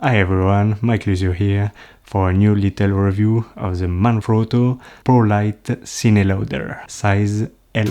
Hi everyone, Mike Lusio here for a new little review of the Manfrotto Pro Light CINELOADER, size L.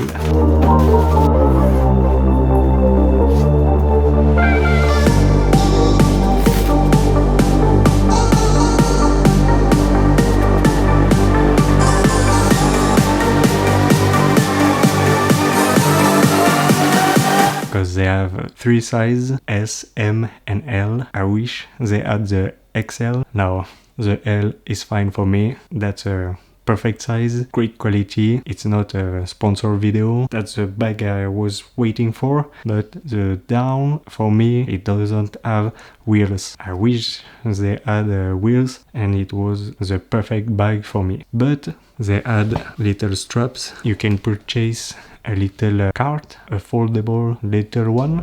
Because they have three sizes, S, M and L. I wish they had the XL. Now the L is fine for me. That's a perfect size, great quality. It's not a sponsor video. That's the bag I was waiting for. But the down, for me, it doesn't have wheels. I wish they had wheels and it was the perfect bag for me. But they had little straps. You can purchase a little cart, a foldable little one.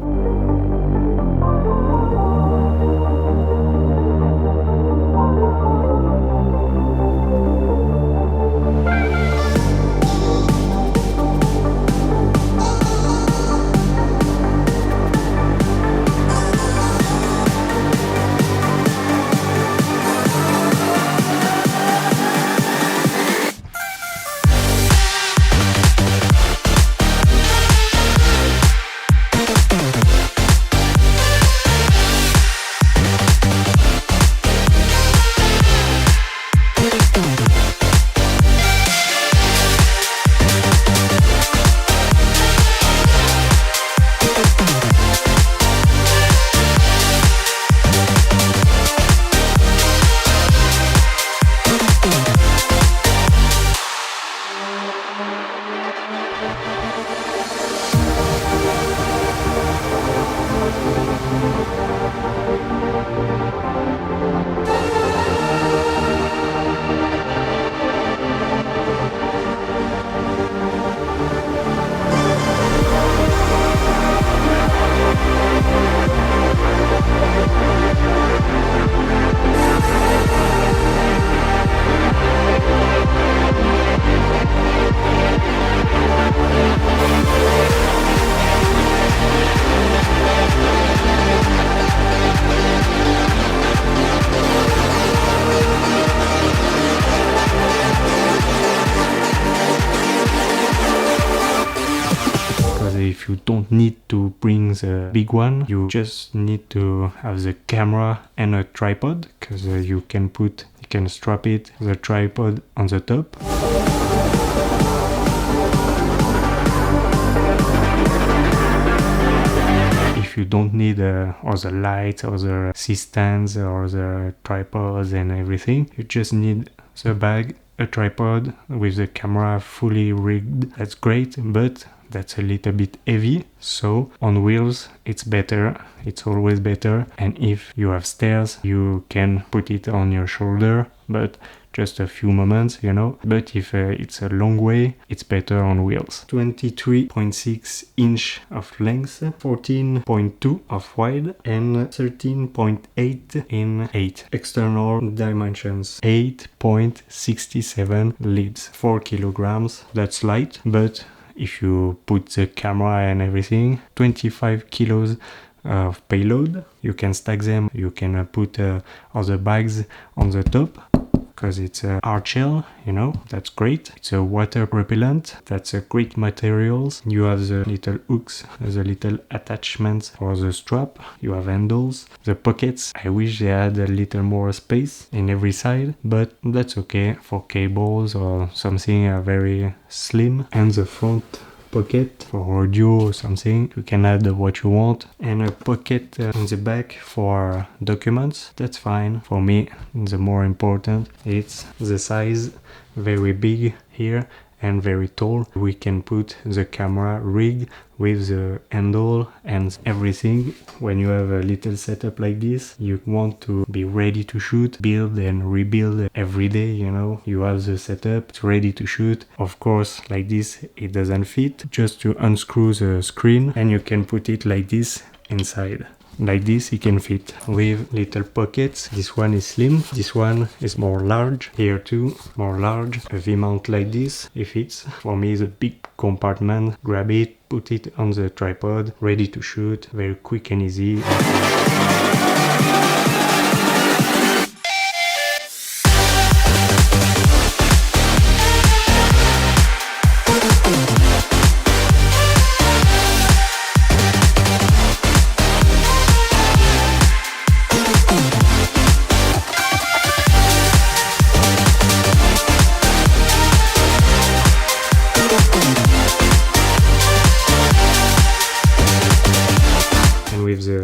If you don't need to bring the big one, you just need to have the camera and a tripod, because you can strap it, the tripod on the top. If you don't need all the lights or the C-stands or the tripods and everything, you just need the bag, a tripod with the camera fully rigged. That's great, but that's a little bit heavy, so on wheels it's better, it's always better. And if you have stairs, you can put it on your shoulder, but just a few moments, you know. But if it's a long way, it's better on wheels. 23.6 inch of length, 14.2 of wide, and 13.8 in height. External dimensions, 8.67 leads, 4 kilograms. That's light, but if you put the camera and everything, 25 kilos of payload. You can stack them, you can put other bags on the top, because it's a hard shell, you know, that's great. It's a water repellent, that's a great materials. You have the little hooks, the little attachments for the strap, you have handles, the pockets. I wish they had a little more space in every side, but that's okay for cables or something very slim. And the front pocket for audio or something, you can add what you want, and a pocket in the back for documents. That's fine for me. The more important, it's the size, very big here and very tall. We can put the camera rig with the handle and everything. When you have a little setup like this, you want to be ready to shoot, build and rebuild every day, you know. You have the setup, it's ready to shoot. Of course, like this, it doesn't fit. Just to unscrew the screen and you can put it like this inside. Like this, it can fit with little pockets. This one is slim, this one is more large. Here too, more large. A V-mount like this, it fits. For me, it's a big compartment. Grab it, put it on the tripod, ready to shoot, very quick and easy.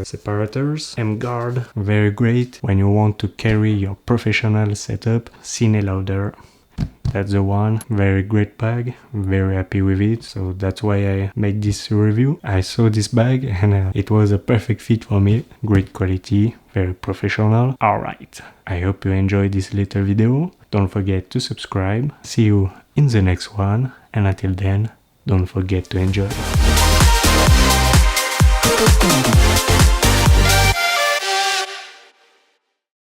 separators. M-Guard, very great when you want to carry your professional setup. CINELOADER, that's the one. Very great bag, very happy with it, so that's why I made this review. I saw this bag and it was a perfect fit for me. Great quality, very professional. Alright, I hope you enjoyed this little video. Don't forget to subscribe. See you in the next one, and until then, don't forget to enjoy.